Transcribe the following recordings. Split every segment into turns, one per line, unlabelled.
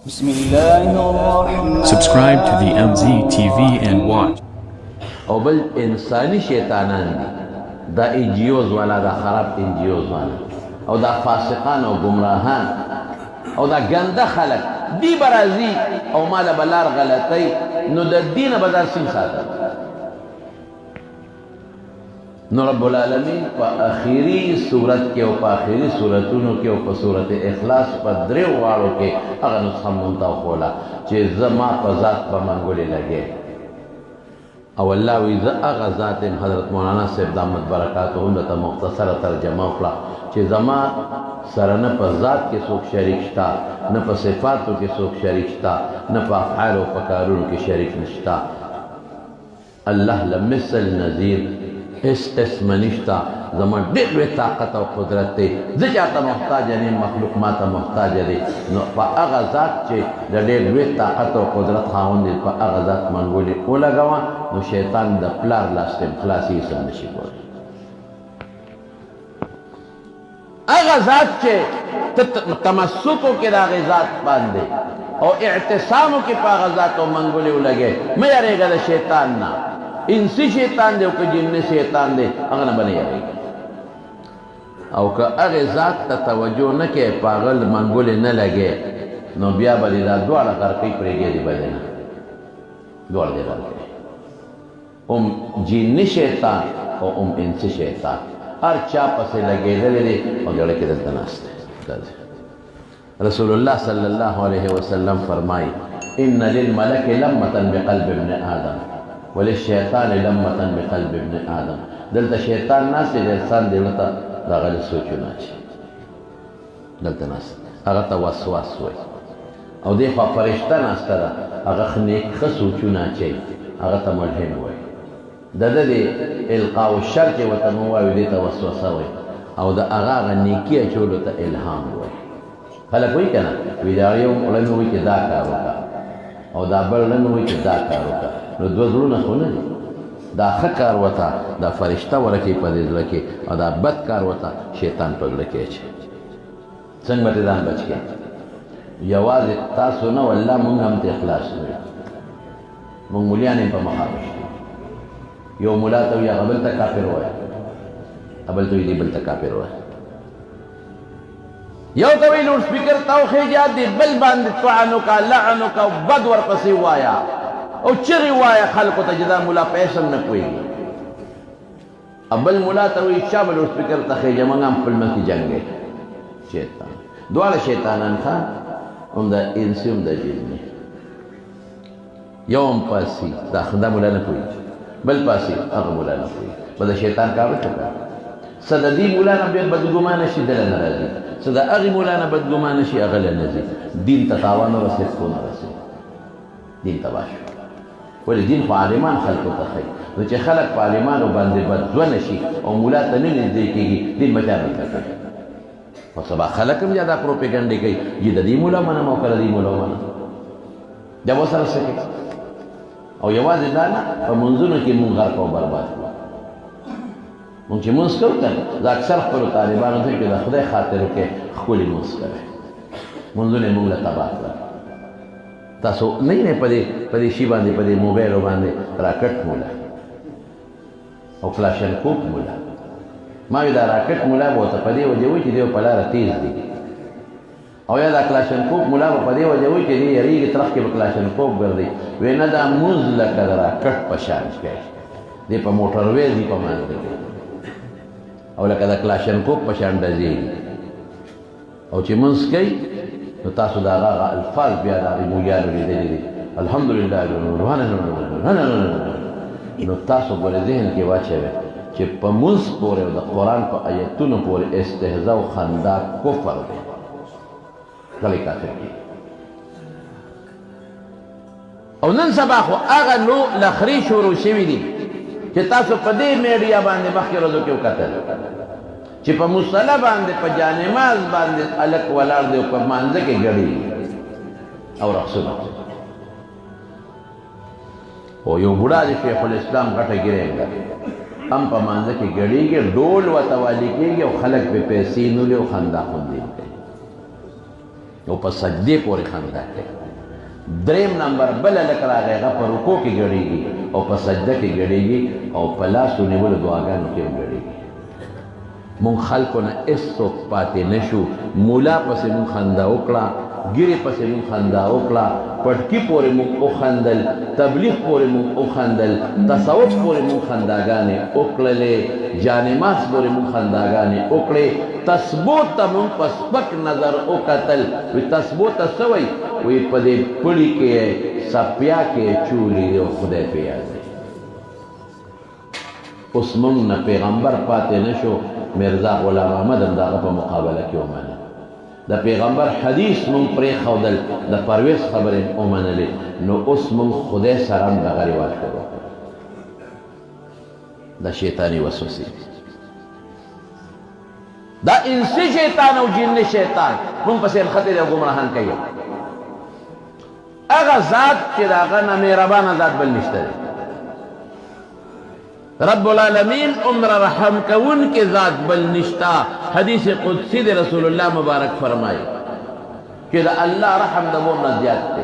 بسم الله الرحمن
Subscribe to the MZ TV and watch.
او بل انسانی شیطانان دی دا انجیوز والا دا خراب انجیوز والا او دا فاسقان او گمراهان او دا گنده خلق دی برازی او مال بلار غلطی نو دا دین بدار سنگ ساتا نو رب العالمین پا اخیری صورت کے او پا اخیری صورتونو کے او پا صورت اخلاص پا دریو وارو کے اغا نسخہ منتاو خولا چه زما پا ذات پا منگولی لگے او اللہ ویزا اغا ذاتم حضرت مولانا صاحب دامت برکاتو ہندتا مختصر ترجمہ اخلا چه زما سرن پا ذات کے سوک شریک شتا نا پا صفاتو کے سوک شریک شتا نا پا افعال و پکارون کے شریک نشتا اللہ لمثل نظیر اس منشتا زمان دلوی طاقت و قدرت تے زجاتا محتاج ہے مخلوق ماتا محتاج ہے نو پا اغا ذات چے دلوی طاقت و قدرت خواہن دل پا اغا ذات منگولی اولا گوا نو شیطان دا پلار لاستم خلاصی سم نشی گولی اغا ذات چے تمسکو کی دا اغا ذات باندے او اعتصامو کی پا اغا ذات و منگولی اولا گے میں یارے گا دا شیطان نا انسی شیطان دے او کہ جن شیطان دے اغنا بنے یاری او کہ اغی ذات تا توجہ نکے پاغل منگولی نلگے نو بیا بلی دا دوارا غرقی پریگے دی بدنا دوار دی غرقی جن شیطان او انسی شیطان ہر چا پسے لگے دلے دے او جڑے کے دلتا ناستے رسول اللہ صلی اللہ علیہ وسلم فرمائی ان للملک لمتا بقلب ابن آدم وللشیطان لمتا بقلب ابن آدم دلتا شیطان ناس دے انسان دلتا دا غلی سوچو ناچی دلتا ناس اغتا وسواس ہوئی او دیخوا فرشتہ ناستا دا اغا خنیک خسوچو ناچی اغتا ملہم ہوئی دا دا دے القاء الشر چے وطنوائی دیتا وسوسا ہوئی او دا اغا اغا نیکی اچولو تا الہام ہوئی خلق ہوئی کنا ویداریوں علم ہوئی کہ دا کارو کا او دا بلن ہوئی کہ دا کارو کا نو دو ظلون خونه دی دا خ کار وتا دا فرشتہ ورکی پدې لکه او دا بد کار وتا شیطان په لکه چي څنګه به ځان بچ کې یوازې تاسو نه والله مونږ هم ته اخلاص لرو مونږ مليان په مخابش یو مولا ته یا قبل ته کافر وای قبل ته دی بل ته کافر وای یو ته وی لوډ سپیکر توخیجات دی بل باندې طعنک لعنک بد ور پسې وایا او چری وایا خلقو تا جدا مولا پیسم نکوئی ابل مولا تاوی شابل اور سپیکر تخیجا منگام فلمہ کی جنگے شیطان دوال شیطانان خان ام دا انسی ام دا جنی یوم پاسی دا خدا مولا نکوئی بل پاسی اغا مولا نکوئی بدا شیطان کابل چکا صدا دی مولا نبیت بدگمانشی دل نرازی صدا اغی مولا نبدگمانشی اغل نزی دین تتاوان رسید کون رسید دین تباشو ولی دین خو عالمان خلقو تخی نو چه خلق پا عالمانو بنده بدزون شی او مولا تنین دیکی گی دین بچانو تکی و سبا خلقم جادا پروپیگنڈی کئی جی دا دی مولا منا موکر دی مولا منا جب وہ سر سکی او یواز دانا پا منزونو کی من غرق و برباد من چه منز کرو کن دا اکثر خلو طالبانو تھی کہ دا خدای خاطرو کے خولی منز کرے منزون منگل تباہ کر تاسو نہیں رہے پدے شی باندے پدے موبیلو باندے راکٹ مولا او کلاشن کوپ مولا ماوی دا راکٹ مولا بوتا پدے وجہ ہوئی چی دیو پلارا تیز دی او یا دا کلاشن کوپ مولا پدے وجہ ہوئی چی دی یریگی طرف کے کلاشن کوپ گردی وینا دا موز لکا دا راکٹ پشان شکای دی پا موٹرویز دی پا ماندے او لکا دا کلاشن کوپ پشان ڈزی او چی منز کئی نو تاسو دا غاغا الفاظ بیا دا غی مویانو لی دلی دی الحمدللہ نو تاسو بولی ذہن کی واچے وے چی پا منز پورے دا قرآن پا آیتون پورے استحضاء و خندا کفر دے گلی کافر کی او نن سبا خو آغا لو لخری شروع شوی دی چی تاسو پا دی میڈیا باندے مخی روزو کیوں قتل چی پا مصطلح باندے پا جانماز باندے علق والار دے پا مانزے کے گڑی اور رخصنا او یو بڑا دی شیخ الاسلام گھٹا گرے گا ہم پا مانزے کے گڑی گے ڈول و توالی کے گے او خلق پہ پیسینو لے او خندہ خوندین کے او په سجدې پورې خندا کوي. دریم نمبر بل هلک راغی هغه په رکوع کې ګډېږي او په سجده کې ګډېږي او په لاسو نیولو دعاګانو کې هم ګډېږي. مونږ خلکو نه هېڅوک پاتې نه شو. مولا پسې مونږ خندا وکړه، ګیرې پسې مونږ خندا وکړه، پټکي پورې مونږ وخندل، تبلیغ پورې مونږ وخندل، تصوف پورې مونږ خنداګانې وکړلې، جانماز پورې مونږ خنداګانې وکړې. تسبو ته مونږ په سپک نظر وکتل. وی تسبو ته څه وایي؟ وی په دې پړي کې سپیا کې چولې دی او خدای پې یاد دی. اوس مونږ نه پیغمبر پاتې نه شو. مرزا غلام احمد هم د هغه په مقابله کې ومنه. د پیغمبر حدیث مونږ پرېښودل، د پرویز خبرې ومنلې. نو اوس مونږ خدای سره هم دغه رواج شروع کړو. دا شیطاني وسوسې، دا انسي شیطان او جني شیطان مونږ پسې نښتې دی او ګمراهان کوي. هغه ذات چې د هغه نه مهربانه ذات بل نشته دی. رب العالمین عمر رحم کون کے ذات بل نشتا. حدیث قدسی دے رسول اللہ مبارک فرمائے کہ اللہ رحم دا وہ زیاد دے.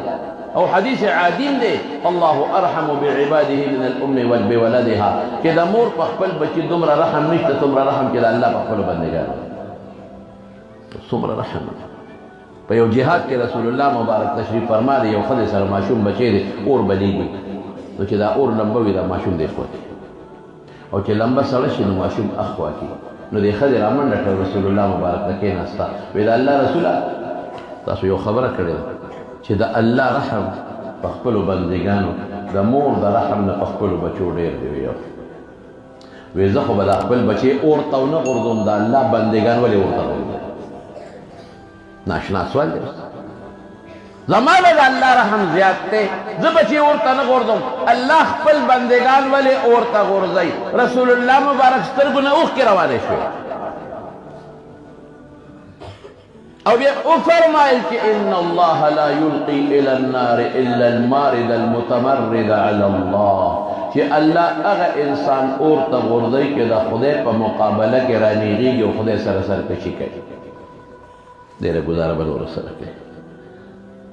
او حدیث عادیم دے اللہ ارحم بعباده من الام بولدها کہ دا مور پخپل بچی دمرا رحم نشتا تمرا رحم کہ اللہ پخپل بندگان سمرا رحم. پا یو جہاد کے رسول اللہ مبارک تشریف فرما دے یو خد سر معشوم بچے دے اور بلیگی تو کہ دا اور لمبوی دا معشوم دے خوتی او چې لمبه سړه شي نو ماشوم اخوا کی نو د ښځې رامنډه کړه رسول الله مبارک ته کېناسته. وی د الله رسوله تاسو یو خبره کړې ده چې د الله رحم په خپلو بندګانو د مور د رحم نه په خپلو بچو ډېر دی. وی زه خو به د خپل بچې اور ته ونه غورځوم، د الله بندګان ولې ورته غورځوم؟ ناشنا سوال دی. زما به د الله رحم زیات دی، زه بچې ورته نه غورځوم، الله خپل بندګان ولې ورته غورځوي؟ رسول الله مبارک سترګو نه اوښکې روانې شوې او بیا وفرمایل چې ان الله لا یلقي الى النار الا المارد المتمرد على الله، چې الله هغه انسان اور ته غورځوي چې د خدای په مقابله کې رانیږي او خدای سره سرکشي کوي، ډېره ګزاره به نور سره کوي.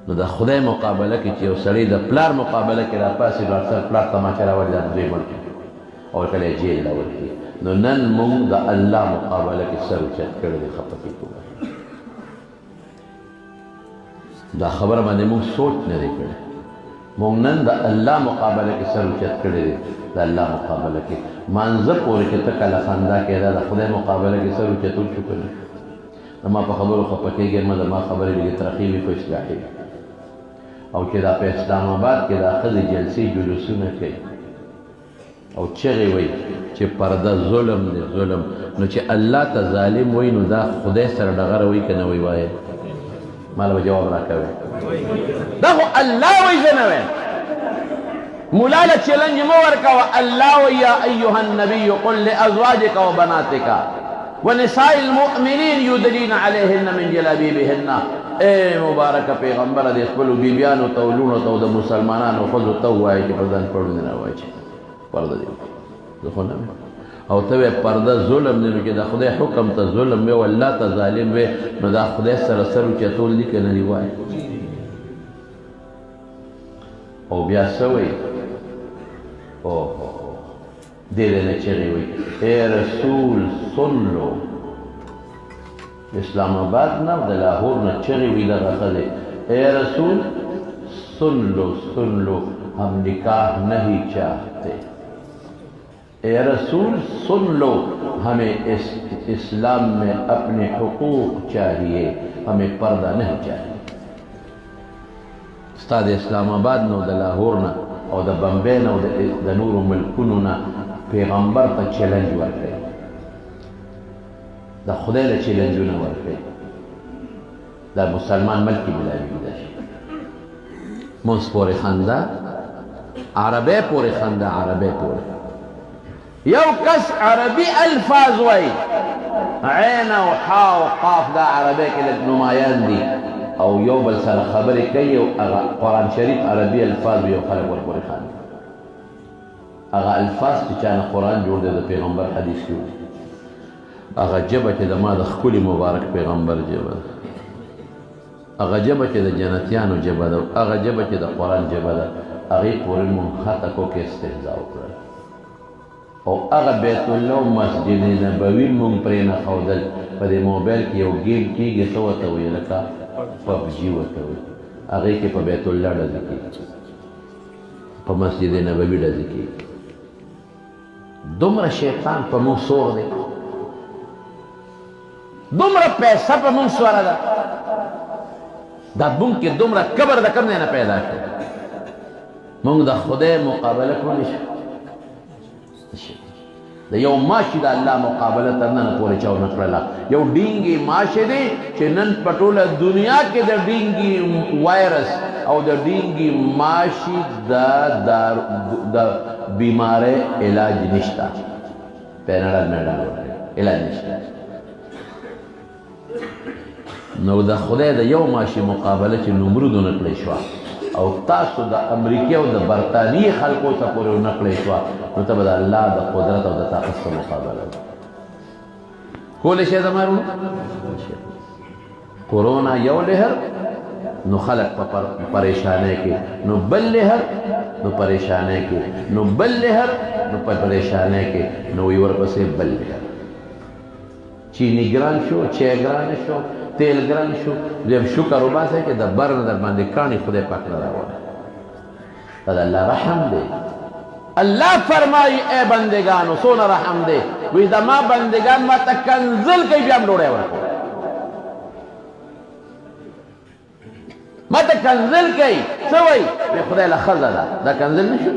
نو د خدای مقابله کې چې یو سړی د پلار مقابله کې راپاسي نو اکثر پلار تماچه راوړي دا دوی مړ کړي او کله یې جیل ته ورکړي. نو نن موږ د الله مقابله کې سر اوچت کړی دی. خفه کېږو دا خبره باندې موږ سوچ نه دی کړی. موږ نن د الله مقابله کې سر اوچت کړی دی. د الله مقابله کې مانځه پورې چې ته کله خندا کېده د خدای مقابله کې سر اوچتول شو که نه؟ ما په خبرو خفه کېږي، ما د ما خبرې لږې ترخې وي خو اصلاحي او چې دا په اسلام آباد کې دا ښځې جلسې جلوسونه کوي او چغې وایي چې پرده ظلم دی ظلم. نو چې الله ته ظالم وایي نو دا خدای سره ډغره وایي که نه وایي؟ وایي ماله به جواب راکوي. دا خو الله وایي زه نه وایم. مولا له چلنج مه ورکوه. الله وایي یا ایها النبي قل لازواجک وبناتک ونساء المؤمنین یدنین علیهن من جلابیبهن. اے مبارک پیغمبر دې خپلو بیبیانو ته ولونو ته او د مسلمانانو ښځو ته ووایه چې پردن پړونې نه واچي، پرده دې زه خو نه ویم. او ته وایې پرده ظلم دی، نو چې د خدای حکم ته ظلم وی او الله ته ظالم وی نو دا خدای سره سر اوچتول دي که نه دي؟ وایه. او بیا څه وایي؟ اوهو دې نه چغې وایي اے رسول سن لو. اسلام آباد نه د لاهور نه چغې وایي دغه ښځې اے رسول سن لو سن لو ہم نکاح نہیں چاہتے. اے رسول سن لو ہمیں اسلام میں اپنے حقوق چاہیے، ہمیں پردہ نہیں چاہیے. ستا د اسلام آباد نه او د لاهور نه او د بمبې نه او د نورو ملکونو نه پیغمبر ته چیلنج ورکړي، د خدای له چیلنجونه ورکړي. دا مسلمان ملکی بلایي ده مونځ پورې خندا، عربی پورې خندا، عربی پورې یو کس عربي الفاظ وایي، عین او حا او قاف دا عربی کې لږ نمایان دي او یو بل سره خبرې کوي او هغه قرآن شریف عربي الفاظ یو خلک ورپورې خاندي. هغه الفاظ چې چا نه قرآن جوړ دی د پیغمبر حدیث کې هغه ژبه چې د ما د ښکلي مبارک پیغمبر ژبه ده. هغه ژبه چې د جنتیانو ژبه ده هغه ژبه چې د قرآن ژبه ده هغې پورې مونږ خطه کړو کې استهزا وکړل او هغه بیت الله او مسجد نبوي مونږ پرې نه ښودل په دې موبایل کې یو ګیم کېږي څه ورته وایي لکه پبجي ورته وایي هغې کې په بیت الله ډزې کېږي په مسجد نبوي ډزې کېږي دومره شیطان په مونږ سور دی دومره پیسه په مونږ سوره ده دا مونږ کې دومره کبر د کوم ځای نه پیدا شو مونږ د خدای مقابله کولی شو د یو ماشي د الله مقابله تر نن پورې چا ونه کړله یو ډینګي ماشی دی چې نن په ټوله دنیا کې د ډینګي وایرس او د ډینګي ماشي د بیمارۍ علاج نشته پیناډل میډل علاج نشته نو د خدای د یو ماشي مقابله چې نمرود ونه کړی شوه او تاسو د امریکې او د برطانیې خلکو ته پورې ونه کړی شوه نو ته به د الله د قدرت او د طاقت سره مقابله کولی شئ زما وروڼو کورونا یو لهر نو خلق په پریشانۍ کې نو بل لهر نو پریشانۍ کې نو بل لهر نو په پریشانۍ کې نو وی ورپسې بل لهر چینی ګران شو چای ګران شو تیل ګران شو دویم شکر وباسئ چې د بر نه در باندې کاڼي خدای پاک نه راوړی دا د الله رحم دی الله فرمایي ای بندگانو څونه رحم دی وی زما بندگان ما ته کنزل کوي بیا هم ډوډۍ ورکوم ما ته کنزل کوي څه وایي وی خدای له ښځه ده دا کنزل نه شو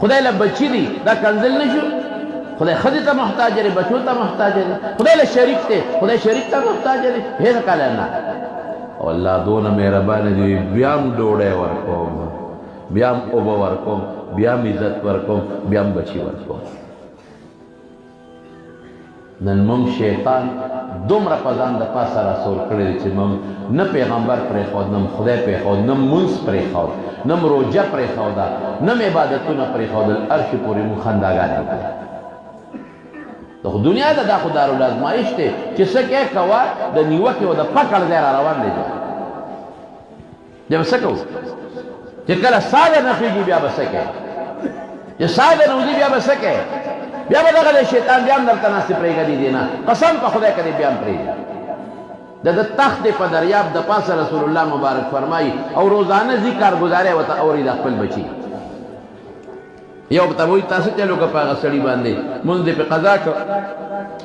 خدای له بچي دي دا کنزل نه شو خدای ښځې ته محتاج دی بچو ته محتاج دی خدای له شریک دی خدای شریک ته محتاج دی هیڅ کله نه او الله دونه مهربانه دی بیا هم ډوډۍ ورکوم بیا هم اوبه ورکوم بیا هم عزت ورکوم بیا هم بچي ورکوم نن موږ شیطان دومره په ځان د پاسه راسول کړی دی چې موږ نه پیغمبر پرېښود نه خدای پرېښود نه مونځ پرېښود نه روژه پرېښوده نه عبادتونه پرېښودل هر شي پورې موږ خنداګانې وکړې د دنیا دا خو دارالازمایش دی چې څه کې کوه د نیوکې او د پکړ ځای را روان دی بیا به څه کوو چې کله ساه در نه خېږي بیا به څه کوې چې ساه در نه وځي بیا به څه کوې بیا به دغه شیطان بیا هم درته ناستې پرېږدي دی نه قسم په خدای که دی بیا هم پرېږدي د تخت په دریاب د پاسه رسول الله مبارک فرمایي او روزانه ذکر گزارې ورته اوري د خپل بچي یو ته وایي تاسو چلو که په هغه سړي باندې مونځ دې پې قضا کړ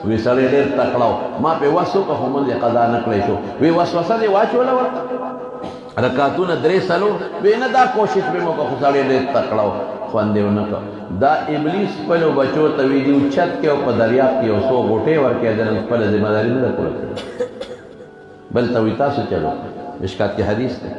وی سړی ډېر تکړه ما پې وس وکړه خو مونځ یې قضا نه کړی شو وی وسوسه دې واچوله ورته رکعتونه 3 4 وی نه دا کوشش مې وکړه خو سړی ډېر تکړه و خوند یې ونه کړ دا ابلیس خپلو بچو ته وی دي اوچت کې او په دریاب کې یو څو غوټې ورکړې د نن خپله ذمهداري نه ده پوره کړې بل ته وی تاسو چلو مشکات کې حدیث دی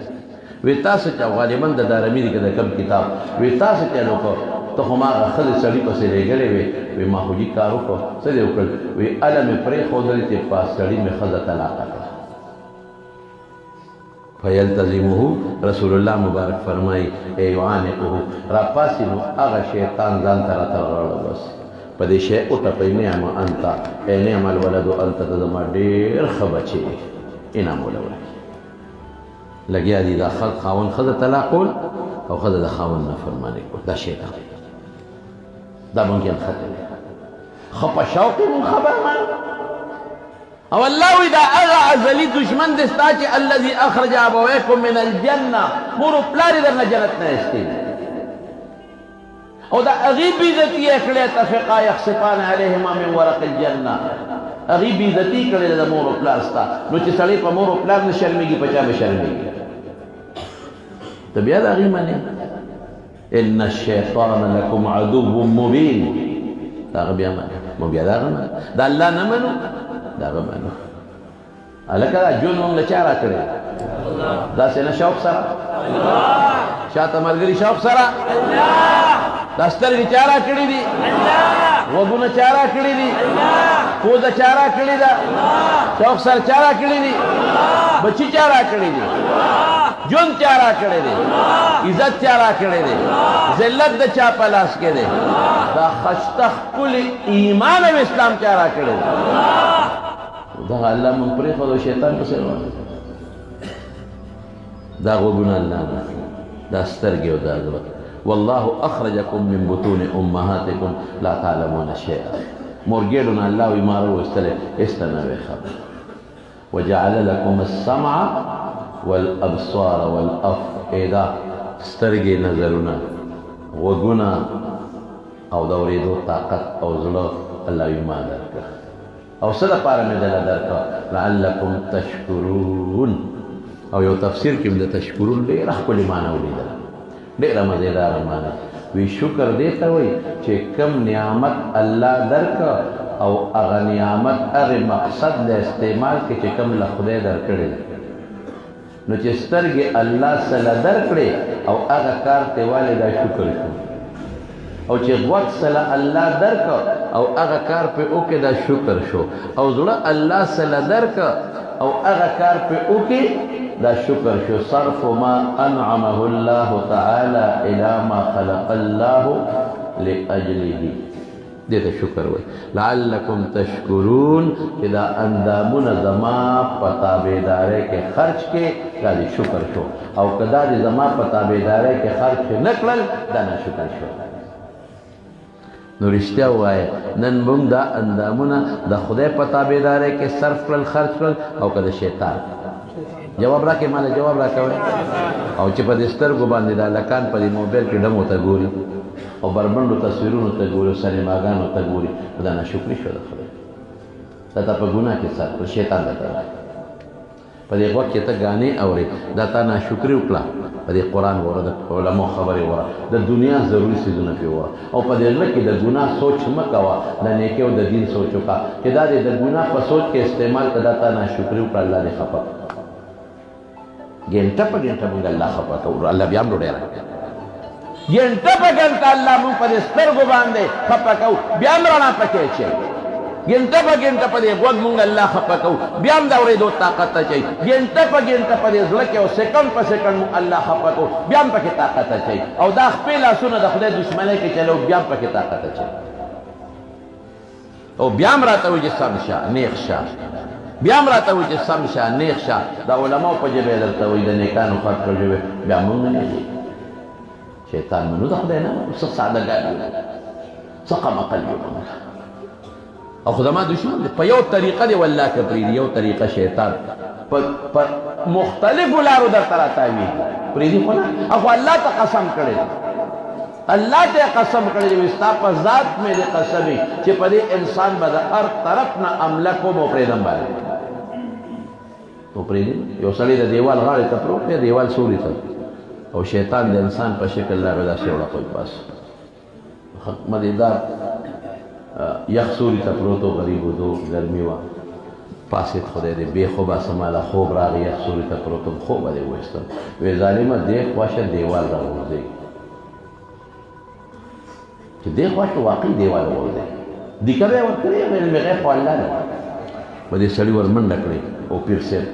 وی تاسو چلو غالبا د دارمي دی که د کم کتاب وی تاسو چلو کو ته خو ما هغه ښځې سړي پسې لېږلی وې وی ما خو جي کار وکړو څه دې وکړل وی اله مې پرېښودلې چې په سړي مې ښځه طلاقه کړه فیلتزمه رسول الله مبارک فرمایي ای یعانقه راپاسې نو هغه شیطان ځان ته راته راوړه بس په دې شی وټپئ نعم انت ای نعم الولد انت ته زما ډېر ښه بچی انعام ولوړه لګیا دي دا خاوند ښځه طلاقول او ښځه د خاوند نافرماني کول دا شیطان دا ممکن خطر دی خو په شوق یې مونږ خبر مان او الله وی دا هغه ازلي دشمن دی ستا چې الذي اخرج ابویکم من الجنه مور و پلار یې درنه جنت نه ایستي او دا هغې بېعزتي یې کړې تفقا یخصفان علیهما من ورق الجنه هغې بېعزتي کړې ده د مور و پلار ستا نو چې سړی په مور و پلار نه شرمېږي په چا به شرمېږي ته بیا د هغې منې ان الشیطان لکم عدو مبین دا هغه بیا منو مو بیا د هغه منو د الله نه منو د هغه منو هلکه دا ژوند مونږ له چا را کړی داسې نه شوق سره شاته ملګري شوق سره دا سترګې چا را کړي دي غوږونه چا را کړي دي پوزه چا را کړې ده شوق سره چا را کړي دي بچي چا را کړي دي ژوند چا را کړی دی عزت چا را کړی دی ذلت د چا په لاس کې دی دا خشته ښکلي ایمان او اسلام چا را کړی دی دغه الله مونږ پرېښود او شیطان پسې روان دا غوږونه الله نه دا سترګې او دا زړه والله اخرجکم من بطون امهاتکم لا تعلمون شیئا مورګېډو نه الله وي ما راوستلی هېڅ ته نه وې خبر وجعل لكم السمع والابصار والافئده سترګې نظرونه غوږونه او د اورېدو طاقت او زړه الله وي ما درکړه او څه دپاره مې دله درکړه لعلکم تشکرون او یو تفسیر کې مې د تشکرون ډېره ښکلې معنی ولیدله ډېره مزېداره معنی وی شکر دې ته وایي چې کم نعمت الله درکړه او هغه نعمت هغې مقصد د استعمال کې چې کم له خدای درکړی نو چې سترګې الله سله درکړې او هغه کار ته والې دا شکر شو او چې غوږ سله الله درکړه او هغه کار پې وکړې دا شکر شو او زړه الله سله درکړه او هغه کار پې وکړې دا شکر شو صرف ما انعمه الله تعالی الى ما خلق الله لاجله دې ته شکر وایي لعلکم تشکرون چې دا اندامونه زما په تابعدارۍ کې خرچ کې دا دې شکر شو او که دا دې زما په تابعدارۍ کې خرچ نه کړل دا ناشکر شو نو رښتیا ووایه نن موږ دا اندامونه د خدای په تابعدارۍ کې صرف کړل خرچ کړل او که د شیطان جواب راکې ماله جواب راکوئ او چې په دې سترګو باندې دا لکان په دې موبایل کې ډمو ته ګوري او بربنډو تصویرونو ته ګوري او سینماګانو ته ګوري دا ناشکري شو د خدای دا تا په ګناه کې ساتل شیطان درته په دې وخت کې ته غانې اورې دا تا ناشکري وکړه په دې قرآن وره د علماء خبرې وره د دنیا ضروري څیزونه پرې وره او په دې زړه کې د ګناه سوچ مه کوه د نیکۍ او د دین سوچ وکړه چې دا دې د ګناه په سوچ کې استعمال کړه دا تا ناشکري وکړه الله دې خفه ګنټه په ګنټه موږ الله خفه کوو الله بیا هم ډوډۍ راکوي ګنټه په ګنټه الله موږ په دې سترګو باندې خفه کوو بیا هم رڼا پکې اچوي ګنټه په ګنټه په دې غوږ موږ الله خفه کوو بیا هم د اورېدو طاقت اچوي ګنټه په ګنټه په دې زړه کې او سیکنډ په سیکنډ موږ الله خفه کوو بیا هم پکې طاقت اچوي او دا خپې لاسونه د خدای دشمنۍ کې چلو بیا هم پکې طاقت اچوي او بیا هم راته وایي چې سم شه نیغ شه بیا هم راته وایي چې سم شه نیغ شه د علماو په ژبه یې درته وایي د نیکانو خط په ژبه بیا موږ نه نیغ شیطان منو د خدای نه څه سادهګان یو څه قمقل یو او خو زما دشمن دی په یو طریقه دی والله که پرېږدي یو طریقه شیطان په مختلفو لارو درته راتاوي پرېږدي خو نه خو الله ته قسم کړی الله ته قسم کړی دی ستا په ذات مې دې قسم وي چې په دې انسان به د هر طرف نه حمله کوم او پرېږدم باندې او پرېږدي یو سړی د دیوال غاړې ته پروت دی دیوال سوري ته او شیطان د انسان په شکل راغی داسې وړه پاس مدیدار یخ سوري ته پروت و غریب و دو ګرمي وه پاسېد خدای دې بې خوبه سماله خوب راغی یخ سوري ته پروت وم خوبه دې وویستم وی ظالمه دې خواشه دیوال راغورځوي چې دې خواشه واقعي دیوال راغورځوي دیکه به یې ورکړې علم غیب خو الله نه به دې سړي ور منډه کړې او پیر صاحب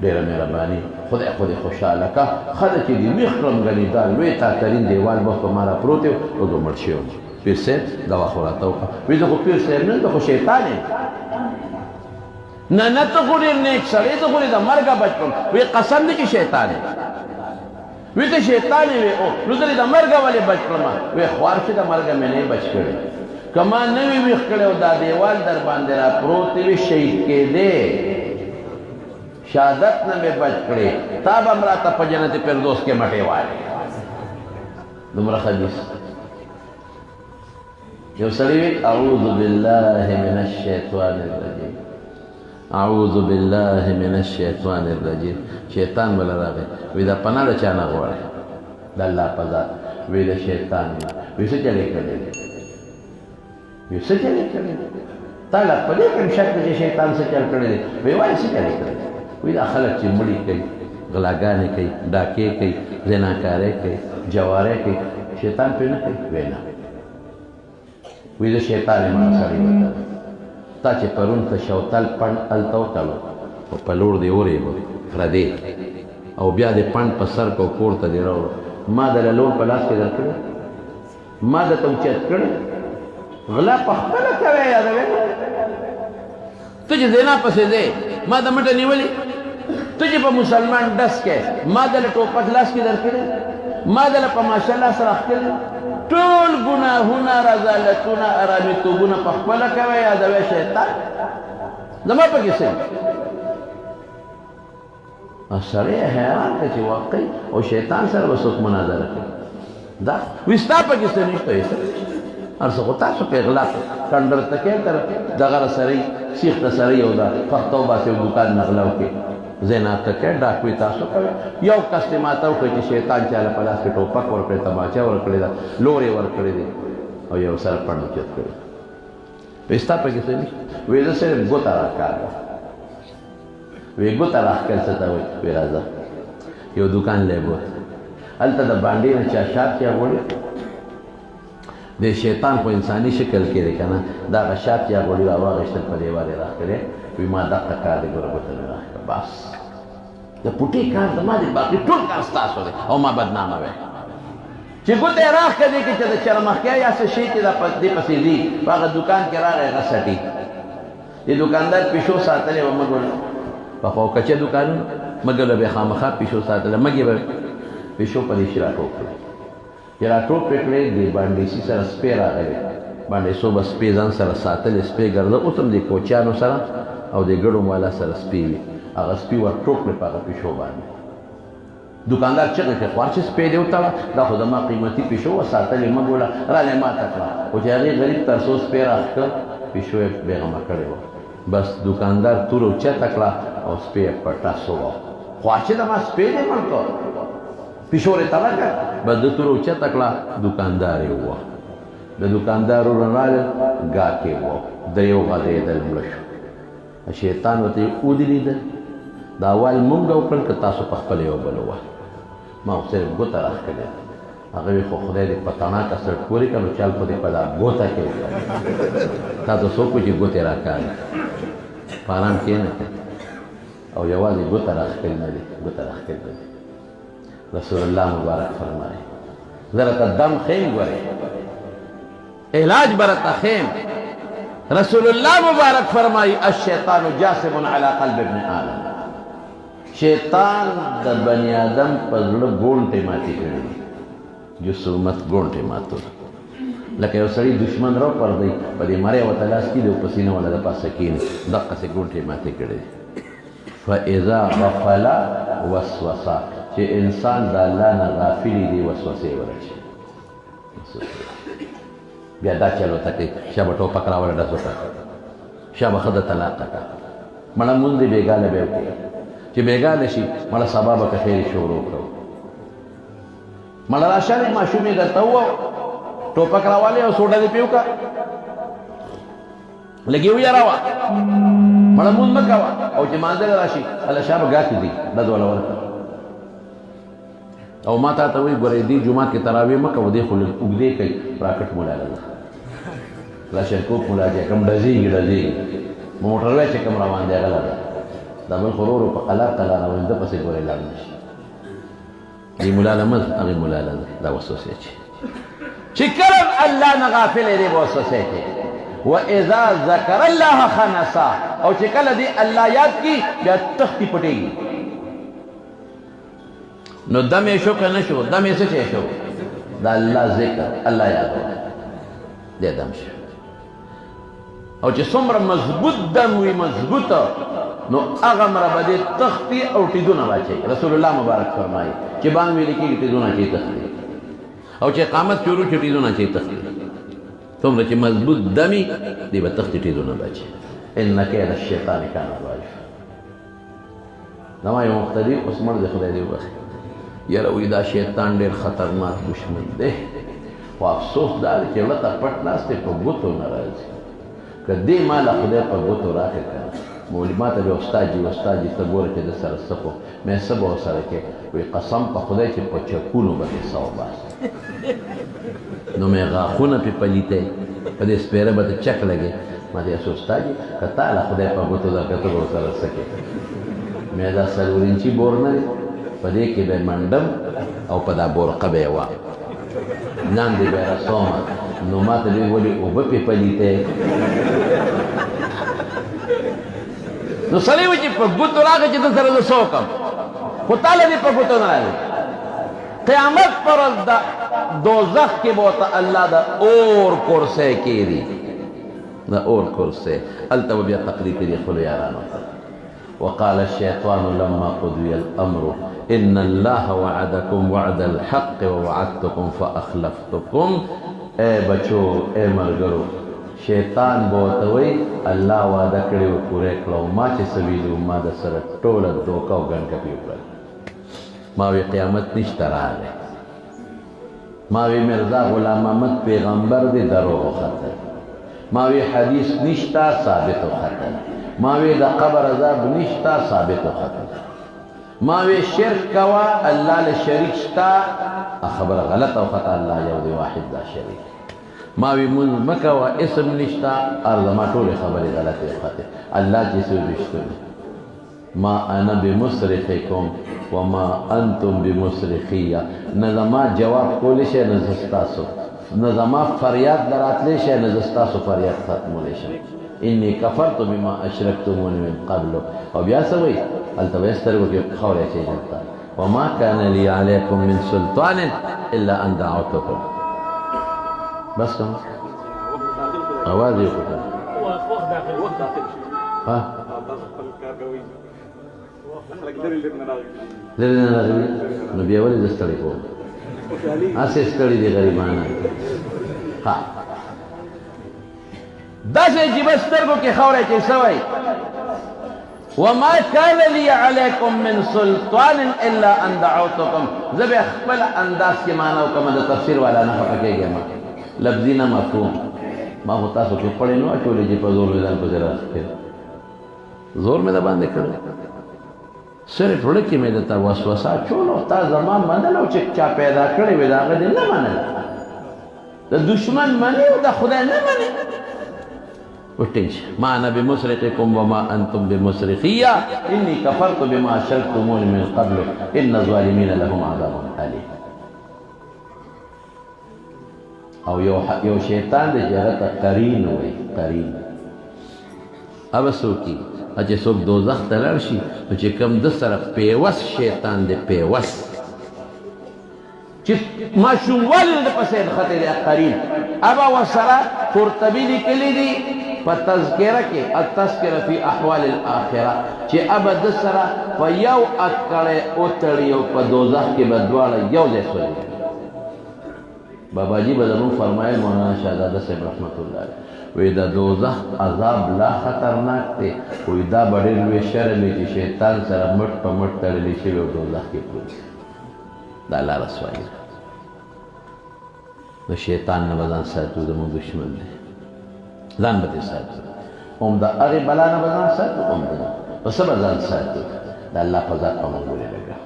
ډېره مهرباني خدای خوشحاله کا ښه ده چې دې ویښ کړم ګنې دا لوی تاترین دیوال به په ما را پروت و او زه مړ شوی پیر صاحب دوا خو راته وکړه وایي زه خو پیر صاحب نه زه خو شیطان یم نه نه ته خو ډېر نیک سړی زه خو دې د مرګه بچ کړم وایي قسم دی چې شیطان یم وایي ته شیطان یې وایي او نو زه دې د مرګه ولې بچ کړم وایي خوار چې د مرګه مې نه بچ کړی که ما نه وي ویښ کړی او دا دیوال در باندې را پروت وي شهید کېدې شهادت نه مې بچ کړې تا به هم راته په جنت فردوس کې مټې وایې دومره خبیث یو سړی وی اعوذ بالله من الشیطان الرجیم اعوذ بالله من الشیطان الرجیم شیطان بله راغی وی دا پناه د چا نه غواړې د الله په ذات وی د شیطان نه وی څه چلې کړی وی څه چلې کړی تا لا په دې کې شک دی چې شیطان څه چل کړی دی وی وایي څه چلې کړی وی دا خلک چې مړي کوي غلاګانې کوي ډاکې کوي زناکارۍ کوي جوارۍ کوي شیطان پرې نه کوي وی نه وی د شیطان یې ما سړی وته تا چې پرون ته شوتل پڼ هلته وتړو او په لور دې ورېږو پردې او بیا دې پڼ په سر کو کور ته دې راوړو ما دله لور په لاس کې درکړی ما درته اوچت کړی غلا په خپله کوې یادوې ته چې زنا پسې ځې ما د مټه نیولې ته چې په مسلمان ډس کې ما دله ټوپک لاس کې درکړی ما دله په ماشاءالله سره ښکلي ټول ګناهونه رذالتونه ارامېتوبونه په خپله کوئ یادوی شیطان زما پکې څه سړی حیران که چې واقعي او شیطان سره به څوک مناظره کوي دا وایي ستا پکې څه نشته یې څه هر څه خو تاسو په اغلا کنډر ته کې تر دغه سړی سیخ ته سړی یو دا پښتو باسي او دکان نغلا وکړي زینات ته کې ډاکوي تاسو کوي یو کس ته ماته وکړي چې شیطان چاله په لاس کې ټوپک ورکړي تماچه ورکړي دا لورې ورکړي دي او یو سره پڼ چت کړي وایي ستا پکې څه نشته وایي زه صرف ګوته راکاږم وی ګوته راښکل څه ته وایي وی راځه یو دکان لی بوت هلته د بانډې نه چا شات چا غوړي د شیطان په انساني شکل کې دی که نه دغه شات یا غوړي راواغېشتل په دیوال یې راښکلی وي ما دغه کار دی ګوره ګوته مې راښکړه بس د پوټې کار زما دی باقي ټول کار ستاسو دی او ما بدنامه وی چې ګوته یې راښکه دی که چې د چا مخکې یا څه شی چې دې پسې ځي په هغه دکان کې راغی هغه سټي د دوکاندار پیشو ساتلی وه مګ پخوا کچه دکانونه مګر به خامخا پیشو ساتله مګې به پیشو په دې شي راټوپ کړي چې راټوپ یې کړی د بانډیسي سره سپی راغلی بانډیسو به سپی ځان سره ساتلی سپی ګرده اوس هم د کوچیانو سره او د ګډو والا سره سپی وي هغه سپي ورټوپ کړی په هغه پیشو باندې دوکاندار چغې کړې خوار چې سپی دې وتړه دا خو زما قیمتي پیشو وه ساتلې مه ګوله رالی ماته کړه خو چې هغې غریب تر څو سپی راښکه پیشو یې بېغمه کړې وه بس دوکاندار تور اوچته کړه او سپی یې پټه سوه خواچې دما سپی دې مړ کړ پیشو یې تړه کړه بس د تور اوچته کړه دوکاندار یې ووه د دوکاندار ورونه راغلل ګاک یې ووه درې وغځېدل مړه شو شیطان ورته یې ودې لیدل دا اول مونږ وکړل که تاسو په خپله یو بل ووهل ما خو صرف ګوته راښکلې هغه وی خو خدای دې په تڼاکه سړ پورې کړه نو چل په دې په دا ګوته کې وکړه تا ته څوک وي چې ګوتې راکاږي په ارام کښېنه او یوازې ګوته راښکل نه دي ګوته راښکل نه دي رسول الله مبارک فرمایي زه راته دم خیم ګورې علاج به راته خیم رسول الله مبارک فرمایي الشیطان جاسم علی قلب ابن آدم شیطان د بني آدم په زړه ګونټې ماتې کړي جسومت ګونټې ماتو لکه یو سړي دشمن را پردی په دې مری ورته لاس کېږدي او په سینه والا د پاسه کښېني دقسې ګونټې ماتې کړي فاذا غفل وسوسه چې انسان د الله نه غافلي دي وسوسې ورشي بیا دا چل ورته کوي شابه ټوپک راوړه ډز وکړه شابه ښځه طلاق کړه مړه مونځ دې بېګاله به وکړي چې بېګاله شي مړه سبا به که خیر شروع کړو مړه راشه دی ماشوم یې درته ووه ټوپک راوالی او سوډه دې پې وکړه لږ یې ویاروه مړه مونځ مه کوه او چې مانځلی راشي هله شابه ګاکې دي ډز والا ورکړه او ما تا ته وایي ګورې دې جومات کې تراویح مه کوه دې خو لږ اوږدې کوي پراکټ مولا ده کلاشینکوف مولا چې کوم ډزېږي موټروی چې کوم روان دی هغه ده دا بل خو ورو ورو په قلار قلار روان ده پسې ګورې لاړ نه شي دې مولا له مه هغې مولا له دا وسوسې چې کله الله نه غافلی دی به وسوسې کوي واذا ذکر الله خنسا او چې کله دې الله یاد کړي بیا تختې پټېږي نو دم یې شو که نه شو دم یې څه شی شو د الله ذکر الله یادول دی دم شو او چې څومره مضبوط دم وي مضبوطه نو هغومره به دې تختې او ټیدونه واچوي رسول الله مبارک فرمایي چې بانګ ویلې کېږي ټیدونه چې تختې او چې اقامت شروع شي ټیدونه چې تختې څومره چې مضبوط دمي دی به تختې ټیدونه واچوي ان کید الشیطان کان ضعیفا زما یو مقتدي اوس مړ دی خدای دې وبخښي یاره وایي دا شیطان ډېر خطرناک دشمن دی خو افسوس دا دی چې ورته پټ ناست دی په ګوتو نه راځي که دې ما له خدای په ګوتو راکړې که مولي ما ته بیا استاد جي ته ګوره چې ده سره څه خو مې څه به ورسره کې وایي قسم په خدای چې په چکونو به دې څه وباسي نو مې غاښونه پې پلیتی په دې سپېره به ته چک لګې ما ته یې استاد جي که تا له خدای په ګوتو درکړه ته به ورسره څه کې مې دا 4 انچي بور نه دی په دې کې به منډم او په دا بورقه به یې وام لاندې به یې رسومه نو ما ته دوی ولې اوبه پې پلیتی نو سړی و چې په ګوتو راغی چې ته سره زه څه وکړم خو تاله دې په ګوتو نه راغی قیامت پر ورځ د دوزخ کې به ورته الله د اور کرسی کېږي د اور کرسی هلته به بیا تقریر کوي خپلو یارانو ته وقال الشيطان لما قضي الأمر إن الله وعدكم وعد الحق ووعدتكم فأخلفتكم اے بچو اے مرګرو شیطان بوتوي الله وعده کړی و پوره کړو ما چې سویلو ما د سره ټوله دوکه او ګنډه وکړل ما وی قیامت نشته راغی ما وی مرزا غلام احمد پیغمبر دی دروغ وختل ما وی حدیث نشته ثابت وختل ما وی د قبر عذاب نشته ثابت وختل ما وی شرک کوا الله له شریک شتا خبر غلط او خطا الله یو دی واحد دا شریک ما وی مکه وا اسم نشتا ارض ما ټول خبره غلطه وختل الله چې سو بشته ما انا بمصرخکم وما انتم بمصرخیه نظما جواب کولی شي نزستاسو نظما فریاد دراتلی شي نزستاسو فریاد ختمولی شي انی کفرت بما اشرکتمونی من قبل او بیا سوی التویسترگو کی خوری چی جنتا وما كان لي عليكم من سلطان الا ان دعوتكم بس کم آواز یو کتا ها لري نه راغلی نو بیا ولې دستړی کوم اسې ستړي دي غریبانه ها داسې چې بس سترګو کې خاوره چې سوی وما كان لي عليكم من سلطان الا ان دعوتكم زه به خپل انداز کې معنا وکم د تفسیر والا نه خفه کېږم لفظي نه مفهوم ما خو تاسو کې پړې نو اچولې چې په زور مې ځان پسې راځي زور مې د باندې کړی صرف وړه کې مې درته وسوسه چولو تا زما منلو چې چا پیدا کړی وي د هغه دې نه منل د دشمن منې او د خدای نه منې وټینش ما انا بمصرخکم وما انتم بمصرخیه انی کفرت بما اشرکتمونی من قبل ان الظالمین لهم عذاب الیم او یو شیطان دی چې هغه ته قرین وایي قرین هغه څوک چې څوک دوزخ ته لاړ شي نو چې کوم د سره پیوس شیطان دی پیوس چې ماشوموالي د پسې نښتې دی قرین هغه ورسره قرطبي لیکلي دي په تذکره کې التذکره فی احوال الاخره چې ابا د سره په یو اکړې اوتړي او په دوزخ کې به دواړه یو ځای سولي بابا جی به زموږ فرمایل مولانا شهزاده صاحب رحمت الله علیه وی د دوزخ عذاب لا خطرناک دی وی دا به ډېر لوی شرم وي چې شیطان سره مټ په مټ تړلی شوي او دوزخ کې پروت دا الله رسوایي د شیطان نه به ځان ساتو زموږ دشمن دی ځان به دې ساتو هم د هغې بلا نه به ځان ساتو هم د په څه به ځان ساتو د الله په ذات به موږ ولېږه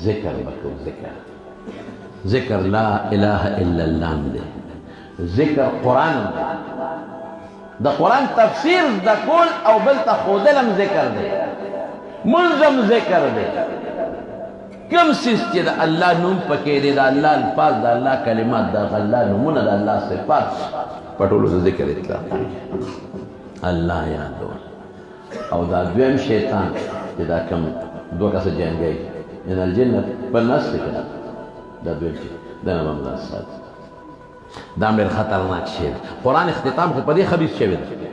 ذکر به کوو ذکر لا اله الا الله دی ذکر قرآن دی د قرآن تفسیر د کول او بل ته ښودلم ذکر دی منظم ذکر دی کوم څیز چې د الله نوم پکې دی د الله الفاظ د الله کلمات د الله نومونه د الله صفات په ټولو د ذکر اطلاق الله یادول او دا دویم شیطان چې دا کوم دوه کسه جنګي من الجنه بالناس کړه دا دویم شي دا نه هم ځان ساتي دا ډېر خطرناک شی دی قرآن اختتام خو په دې خبیث شوی دی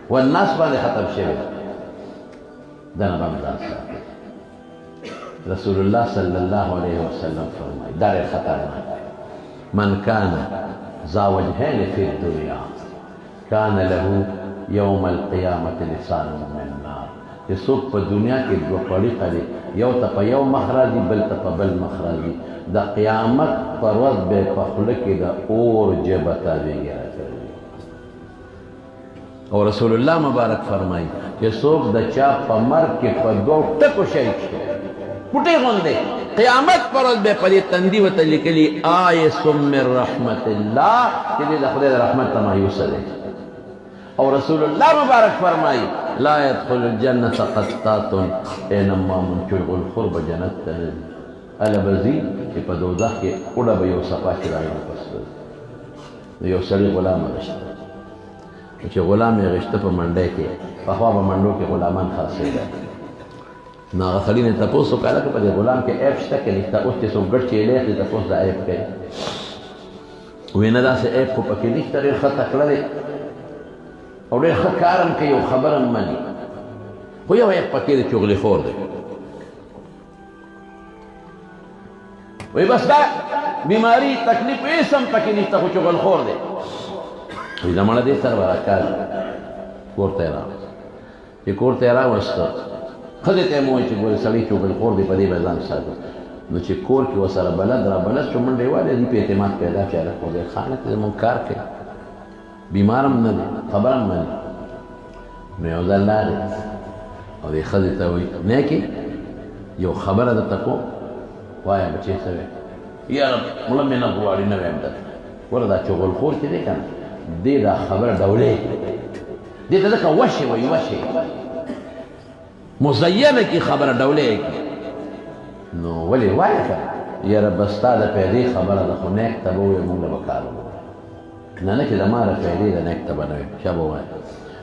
والناس باندې ختم شوی دی دا نه هم ځان ساتي رسول الله صلی الله علیه وسلم فرمایي دا ډېر خطرناک من کان ذا وجهین فی الدنیا کان له یوم القیامة لسان من نار چې څوک په دنیا کې دوه پړیقه دی یو ته په یو مخ راځي بل ته په بل مخ راځي د قیامت پر ورځ به په خوله کې د اور ژبه تاویږي او رسول الله مبارک فرمایي چې څوک د چا په مرګ کې په دوه ټکو شهید شي پټې غوندې قیامت پر ورځ به په دې تندي ورته لیکلي آیس من رحمت الله چې د خدای د رحمت ته مایوسه دی او رسول الله مبارک فرمایي لا يدخل الجنة قطات انما منچوي الخرب جنت ته الا بزي چې په دوزخ کې وړه به یو صفا کې راځي پس یو سړي غلام غشته چې غلام یې غشته په منډه کې پخوا به منډو کې غلامان خاصېدل نو هغه سړي نه تپوس وکړه که په دې غلام کې عیب شته که نشته اوس چې څوک ګډ چیلی اخلي تپوس د عیب کوي وایي نه داسې عیب خو پکې نشته ډېر ښه تکړه دی او ډېر ښه کار هم کوي او خبره هم مني خو یو عیب پکې دی چغلي خور دی وایي بس دا بیماري تکلیف هېڅ هم پکې نشته خو چغل خور دی وایي دا مړه دې سره به راکار کور ته یې راوست چې کور ته یې راوسته ښځې ته یې مو وایي چې ګورې سړی چغل خور دی په دې به ځان ساتو نو چې کور کې ورسره بلد را بلد شو منډې والې دې په اعتماد پیدا چې هلک خدای خانه ته زمونږ کار کوي بیمار هم نه دی خبره هم مني نو یو ځل لاړې او دې ښځې ته وایي نیکې یو خبره درته کوم وایه بچې څه وی یاره مړه مې نه غواړي نه وایم درته ګوره دا چغلخور چې دی که نه دې دا خبره ډولې دې ته ځکه وشې وایي وشې مزینه کي خبره ډولې کي نو ولې وایه که یاره بس تا د پیدې خبره ده خو نیک ته به ووایې مونږ له به کار وکړو نه نه چې د ما د پیدې ده نیک ته به نه ویم شا به ووایه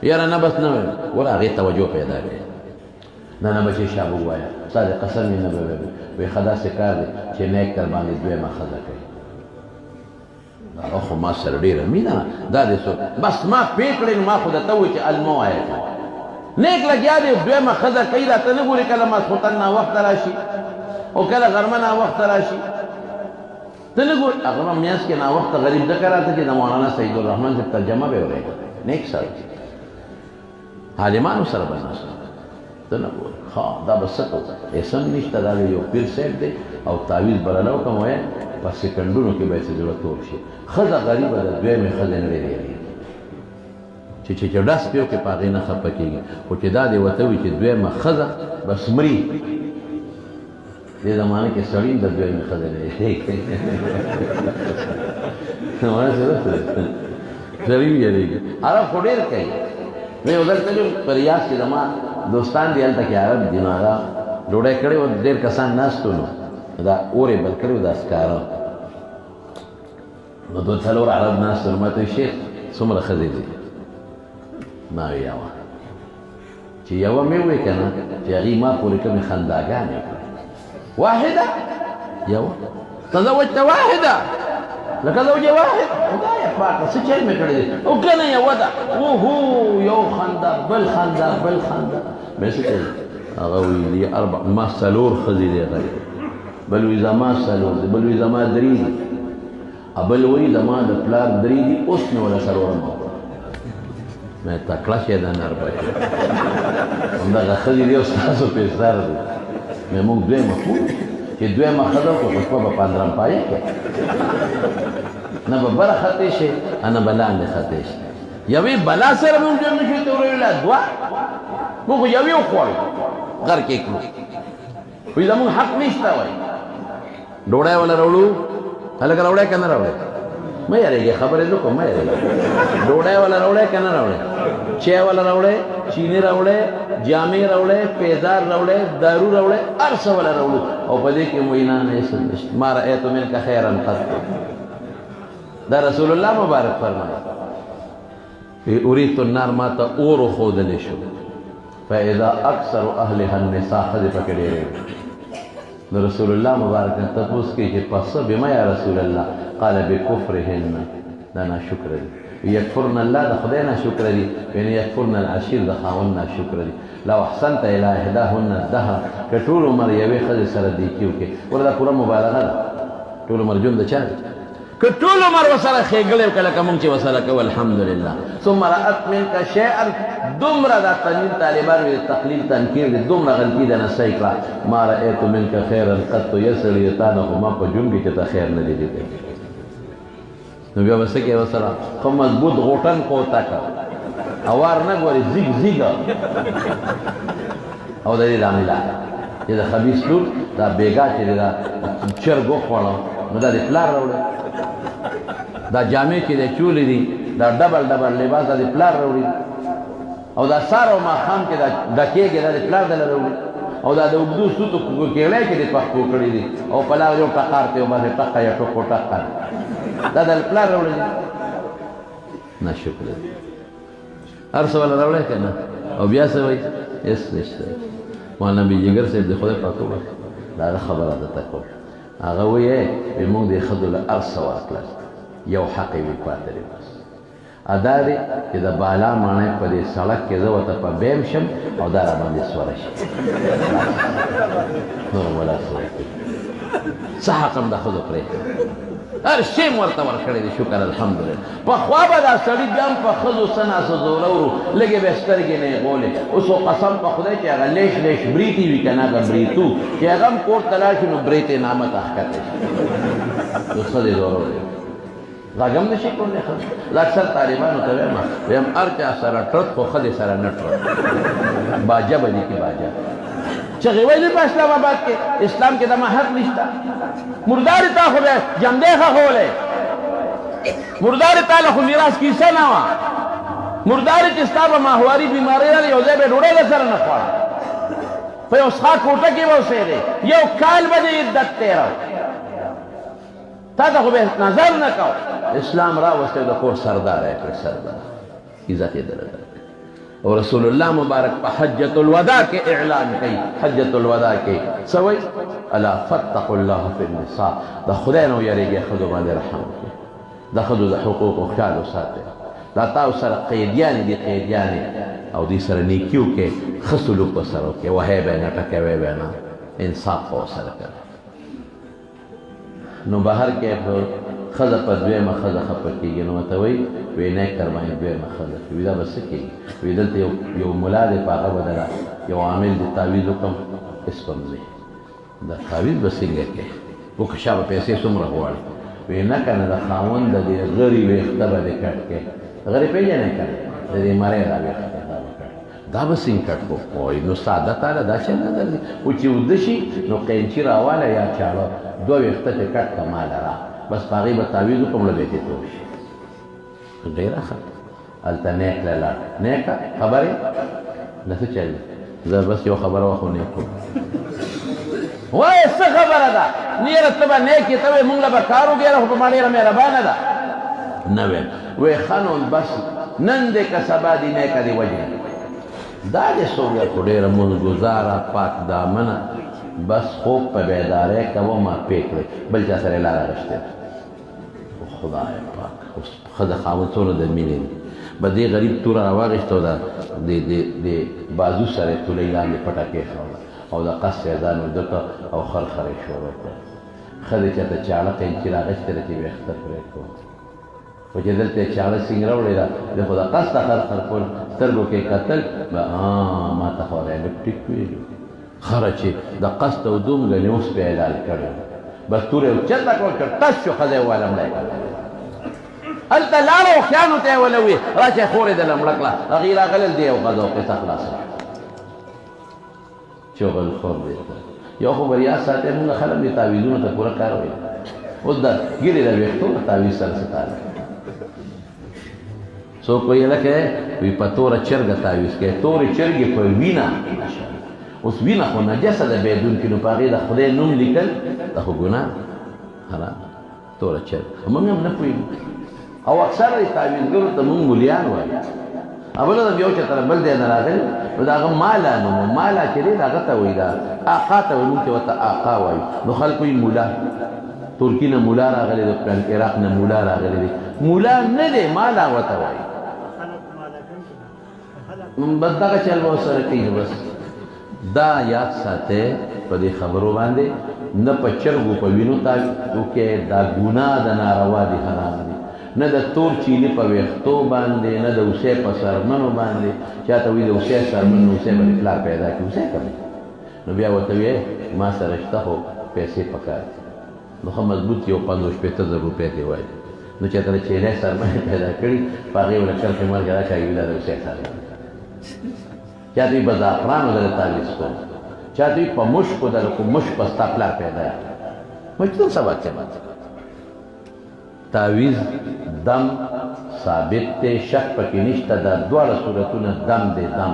یاره نه بس نه ویم ګوره هغې توجه پیدا کړې نه نه بچې شا به ووایه ستا د قسم یې نه به ویم وایي ښه داسې کار دی چې نیک در باندې دویمه ښځه کوي هغه خو ما سره ډېره مینه دا دې څو بس ما پې کړې نو ما خو درته ووایي چې ال مه وایه نیک لګیا دی دویمه ښځه کوي دا ته نه ګورې کله ماسخوتن ناوخته راشي او کله غرمه ناوخته راشي ته نه ګورې هغه میاشت کې ناوخته غریب ځکه راته چې د مولانا سید الرحمن صاحب ترجمه به ولیکه نیک سره عالمانو سره به ناست ته نه ګورې ښه دا به څه کوو اسم نشته دا یو پیر صاحب دی او تعویض بلله وکړم وایه په سکنډونو کې به یې څه زړه تور شي ښځه غریبه ده دویمې ښځې نه ډېرېږي چې ډس پې وکړې په هغې نه خفه کېږي خو چې دا دې ورته وي چې دویمه ښځه بس مري دې زمانه کې سړي د دویمې ښځې نه یېرېږي سړي یېرېږي عرب خو ډېر کوي مې یو ځل تللم په ریاض کې زما دوستان دي هلته کې عرب دي نو هغه ډوډۍ کړې وه ډېر کسان ناست وو نو دا اور یې بل کړی و دا سکاره نو دوه څلور عرب ناست وو نو ما ته وایي شیخ څومره ښځې دي ما وی یوه چې یوه مې ووایي که نه چې هغې ما پورې کومې خنداګانې کړې واحده یوه تزوجت واحده لکه زوجه واحد خدایه پاکه څه چل مې کړی دی او که نه یوه ده اوهو یو خندا بل خندا بل خندا مې څه کوي هغه ویلي اربع ما څلور ښځې دی غریب بل وی زما څلور دی بل وی زما درې دي بل وی زما د پلار درې دي اوس مې وله څلورم مې تکړه شې د نر بچی همدغه ښځې دي او ستاسو پېسر دی مې موږ دویمه کړو چې دویمه ښځه وکړو خو شپه به پاندرم پایه کې نه به بره خطې شي نه به لاندې خطې شي یوې بلا سره موږ جوړ نه شو ته ورویله دوه موږ خو یوې وخوړو غر کې کړو وایي زموږ حق نشته وایي ډوډۍ وله راوړو هلکه راوړی که نه راوړی مه یارېږې خبرې نه کوم مه یارېږه ډوډۍ وله راوړی که نه راوړی چای وله راوړی چینی راوړی جامې راوړی پیزار راوړی دارو راوړی هر څه وله راوړو او په دې کې وایي نه نه هېڅ نشته ما رأیت منک خیرا قط دا رسول الله مبارک فرمایي اریدت النار ما ته اور وښودلی شو فاذا اکثر اهلها النساء ښځې پکې ډېرې نو رسول الله مبارک نه تپوس کوي چې پس بما یا رسول الله قال بکفرهن دا ناشکره دي یکفرن الله د خدای ناشکره دي یعنې یکفرن العشیر د خاوند ناشکره دي لو احسنت الی احداهن الدهر که ټول عمر یوې ښځې سره نیکي وکړې ورته دا پوره مبالغه ده ټول عمر ژوند د چا دی که ټول عمر ورسره ښېګړې وکړه لکه مونږ چې ورسره کوو الحمدلله ثم رأت منک شیئا دومره دا تنوین طالبان وي د تقلیل تنکیر دي دومره غلطي ده نه صحیح کړه ما رأیت منک خیرا قط یو سړي د تا نه خو ما په ژوند کې چې ته خیر نه دی لیدلی نو بیا به څه کوې ورسره ښه مضبوط غوټن کوته کړه اوار نه ګورې زیګ زیګه او د دې لامل چې د خبیث لور دا بېګا چې دی دا چرګ وخوړه نو دا د پلار راوړی دا جامې چې دی چولې دي دا ډبل ډبل لباس دا د پلار راوړي او دا سار او ماښام کې دا ډکېږي دا د پلار دله راوړي او دا د اوږدو سوتو کېړی کې د پښتو کړي دي او په لار یو ټقار ته یو باندې ټقه یا ټوکو ټقه دا د پلار راوړي دي ناشکره دي هر څه وله راوړی که نه او بیا څه وایي هېڅ نشته. مولانا نبي جګر صاحب د خدای پاک وبخښي د هغه خبره درته کوم. هغه وایي موږ دې ښځو له هر څه ورکړل، یو حق یې وي پاتې دی بس. ادا دی چې د بالا ماڼۍ په دې سړک کې زه ورته په بیم شم او دا راباندې سوره شي. نور ولا څه څه حق هم د ښځو پرېږدي، هر شی م ورته ورکړی دی. شکر الحمدلله. پخوا به دا سړي بیا هم په ښځو څه ناسه زورورو لږې به یې سترګې نه یې غولې. اوس خو قسم په خدای چې هغه لیش لیش بریتې وي که نه هغه بریتو چې هغه هم کور ته لاړ شي نو بریتې نامه ته ښکته شي. نو ښځې زورور دی، غږ هم نه شي کولی. زه اکثر طالبانو ته وایم هر چا سره ټرت خو ښځې سره نه ټرت. باجه به لیکي باجه چغې ویلې په اسلام آباد کې اسلام کې دما حق نشته. مردارې تا خو بیا جمدی ښخولی، مردارې تا له خو میراث کیسه نه وه. مردارې چې ستا به ماهواري بیمارۍ راغلې یو ځای به یې ډوډۍ در سره نه خوړه، په یو څښاک کوټه کې به اوسېدې، یو کال به دې عدت تېره تا ته خو به نظر نه کو. اسلام راوستی د کور سردار یې کړ، سردار عزت یې درته. اور رسول اللہ مبارک پا حجت الوداع کے اعلان کی، حجت الوداع کی سوئی الا فتقوا اللہ فی النساء. دا خدای نو یریږي خدو باندې رحم وکړي، دا خدو د حقوقو خیال وساتئ. دا تاسو سره قیدیانې دي، قیدیانې او دې سره نیکي وکړئ، ښه سلوک ورسره وکړئ، وهی به یې نه ټکوی به یې نه، انصاف به ورسره کوئ. نو بهر کې ښځه په دویمه ښځه خفه کېږي، نو ورته وایي وایي نیک تر باندې دویمه ښځه وي دا به څه کېږي؟ وایي دلته یو ملا دی په هغه به دله یو عامل دی تعویض وکړم اسپم ځي، دا تعویض به څنګه کوې؟ وکړه شا به پیسې څومره غواړي؟ وایي نه که نه د خاوند د دې غړي ویښته به دې کټ کړې. غړي پېژنې که نه د دې مرۍ را ویښته دا به کټ، دا به څنګه کټ کړو؟ وایي نو ساده تاله دا شی نه درځي، خو چې اوده شي نو قینچي راواله یا چاړه دوه ویښته ترې کټ کړه ماله را بس په هغې به تعویض وکړم له بیتې توب شي. ډېره ښه هلته نیک له لاړ. نیکه خبرې نه څه چل زه بس یو خبره وه خو نیک کوم. وایې څه خبره ده نیره ته به نیک یې ته وایې مونږ له به کار وګېره خو په ما ډېره مهربانه ده. نه ویم وایې ښه نو بس نن دې که سبا دې نیکه دې وجنې دا دې څوګه خو ډېره مونځګزاره پاک دامنه بس خوب په بیدارۍ کومه پې کړئ بل چا سره یې لاره غشتې ده. خدای پاک اوس ښځه خاوند څونه د مینې دی به دې غریب توره راواغېسته او د بازو سره یې تولۍ لاندې پټه کېښوده او د قص یې ځان ودکړه او خرخره یې شروع کړه. ښځې چاته چاړه قینچي راغېستې ده چې ویښته پرې کړو، خو چې دلته یې چاړه سینګ راوړې ده د خو د قص ته خرخر کول سترګو کې کتل به ما ته خو ریلپ ټیک ویلو خره چې د قصد او دوم ګنې اوس په اعلان کړی بس تورې اوچته کړه چې ټس شو ښځه یې واله مړی کړه. هلته لاړه وښیانو ته یې وله وي راشه یې خور یې دله مړه کړه هغې راغلل دی یو غذا او قصه خلاصه چغل خور دی یو خو بریا ساتي مونږ خلک دې تعویضونو ته پوره کار وایي. اوس د ګیرې د ویښتو د تعویض سره څه تعلق څوک وایي لکه وي په توره چرګه تعویض کوي، تورې چرګې په وینه اوس وینه خو نجسه ده بېدون کې نو په هغې د خدای نوم لیکل دا خو ګناه حرام توره چرګ موږ هم نه پوهېږو او اکثره د تعویضګرو ته موږ مولیان وایو. بله د یو چېرته بل دی نه راغلي نو د هغه مالا نوم مالا چې دی د هغه ته وایي دا آقا ته وایي موږ چې ورته آقا وایو نو خلک وایي مولا. ترکي نه مولا راغلی دی، عراق نه مولا راغلی دی، مولا نه دی مالا ورته وایي. بس دغه چل به ورسره کوي نو بس دا یاد ساتئ په دې خبرو باندې نه په چرګو په وینو وکې دا ګناه د ناروا دي حرام دي، نه د تور چیني په ویښتو باندې، نه د اوسۍ په سرمنو باندې. چاته وایي د اوسۍ سرمن نو اوسۍ به دې پلار پیدا کړي اوسۍ کوي نو بیا ورته وایي ما سره شته خو پیسې پکار دي نو ښه مضبوط یو 50-50 روپۍ دې وایي نو چاته د چینی سرمن پیدا کړي په هغې ونه کلکې مالګې راکاږي دا د اوسۍ سرمن. چاته وي په زعفرانو دله تعویض کوم، چاته وي په مشکو دله کوم مشک به ستا پلار پیدا کړي مجنون سبا چمات. تعویض دم ثابت دی شک پکې نشته دا دواړه صورتونه دم دی دم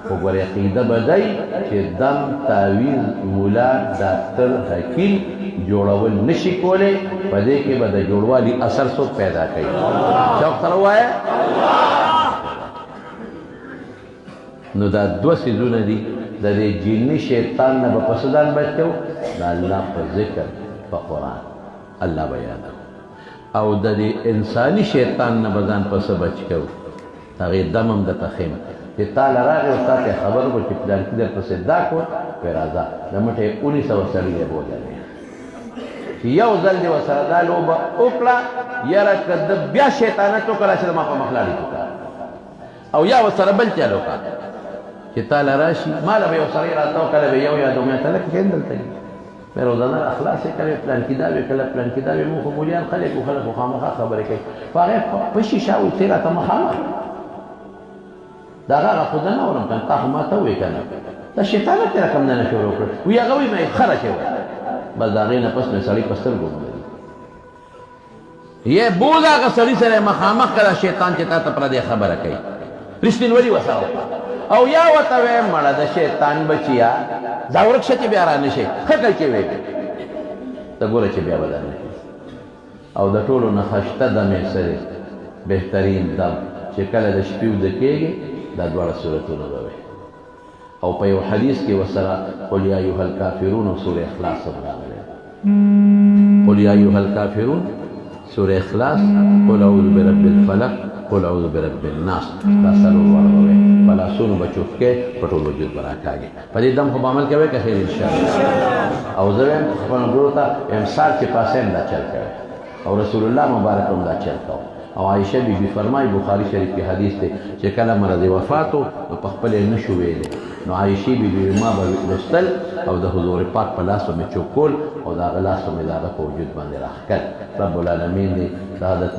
خو ګورې عقیده به دی چې دم تعویض مولا ډاکټر حکیم جوړول نشي کولی په دې کې به د جوړوالي اثر څوک پیدا کوي. شوق سره ووایه نو دا دوه څیزونه دي د دې جني شیطان نه به په څه ځان بچ کوو د الله په ذکر په قرآن الله به یادوو او د دې انساني شیطان نه به ځان په څه بچ کوو هغې دم هم درته ښیم چې تا له راغې او تا ته خبر وکړو چې پلانکي درپسې دا کړو پرې راځه د مټې 1900 سړي دی بوتلی چې یو ځل دې ورسره دا لوبه وکړه یاره که ده بیا شیطانت وکړه چې زما په مخ لاړې وکړه او یا ورسره بل چل وکړه چې تا له راشي ما له به یو سړی راته و کله به یو یا دوه میاشتې لکه کښېن دلته دي بیا روزانه اخلاص یې کوې پلانکي دا وې کله پلانکي دا وې موږ خو مولیان خلک و خلک خو خامخا خبرې کوي په هغې په شیشه وي ته یې راته مخامخ د هغه خو زه نه اورم که تا خو ما ته ووایې که نه دا شیطانت یې رقم نه شروع کړ وي هغه وایي ما یې خره چې وایي بس د هغې نه پس مې سړی په سترګو ومني یې بوز هغه سړي سره مخامخ کړه شیطان چې تا ته پردې خبره کوي رښتینولي ورسره وکړه او یا ورته ویې مړه د شیطان بچیا ځه ورک شه چې بیا رانشئ ښه کوي چې ویې ته ګوره چې بیا به درنه او د ټولو نه خشته دمې سره بهترین دم چې کله د شپې وده کېږي دا دواړه صورتونه به وي او په یو حدیث کې ورسره قل یا ایها الکافرون او سورې اخلاص هم راغلی قل یا ایها الکافرون سورې اخلاص قل اعوذ برب الفلق قل اعوذ برب الناس دا څلور واره به وي په لاسونو به چوف کې په ټول وجود به راکاږي په دې دم خو به عمل کوئ که خیر انشاءالله او زه وایم خپلو ملګرو ته امسال چې پاسې هم دا چل کوئ او رسول الله مبارک هم دا چل کوو او عائشه بی بی فرمای بخاری شریف کی حدیث ته چې کله مرض وفاتو نو په خپل نشو ویلې نو عائشه بی بی ما به لستل او د حضور پاک په لاس مې چوکول او دا غلاس مې دا په وجود باندې راخکل رب العالمین دې دا